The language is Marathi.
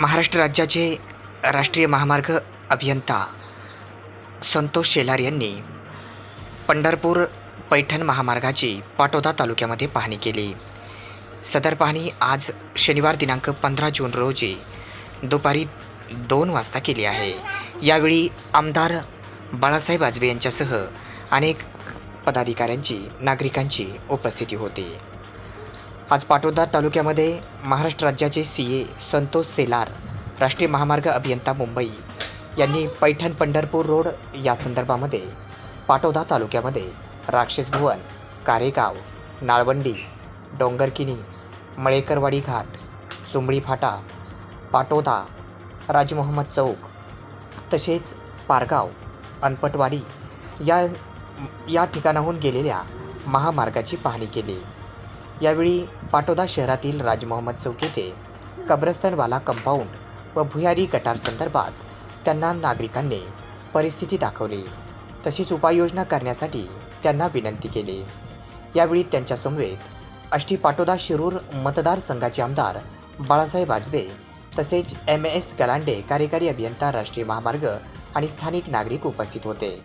महाराष्ट्र राज्याचे राष्ट्रीय महामार्ग अभियंता संतोष शेलार यांनी पंढरपूर पैठण महामार्गाची पाटोदा तालुक्यामध्ये पाहणी केली. सदर पाहणी आज शनिवार दिनांक 15 जून रोजी दुपारी 2 वाजता केली आहे. यावेळी आमदार बाळासाहेब आजबे यांच्यासह अनेक पदाधिकाऱ्यांची नागरिकांची उपस्थिती होती. आज पाटोदा तालुक्यामध्ये महाराष्ट्र राज्याचे CA संतोष शेलार, राष्ट्रीय महामार्ग अभियंता मुंबई यांनी पैठण पंढरपूर रोड या संदर्भामध्ये पाटोदा तालुक्यामध्ये राक्षस भुवन, कारेगाव, नाळवंडी, डोंगरकिनी, मळेकरवाडी घाट, चुंबळी फाटा, पाटोदा, राजमोहम्मद चौक तसेच पारगाव, अनपटवाडी या ठिकाणाहून गेलेल्या महामार्गाची पाहणी केली. यावेळी पाटोदा शहरातील राजमोहम्मद चौक येथे कब्रस्तानवाला कंपाऊंड व भुयारी गटार संदर्भात त्यांना नागरिकांनी परिस्थिती दाखवली, तशीच उपाययोजना करण्यासाठी त्यांना विनंती केली. यावेळी त्यांच्यासमवेत आष्टी पाटोदा शिरूर मतदारसंघाचे आमदार बाळासाहेब आजबे तसेच MS गलांडे, कार्यकारी अभियंता राष्ट्रीय महामार्ग आणि स्थानिक नागरिक उपस्थित होते.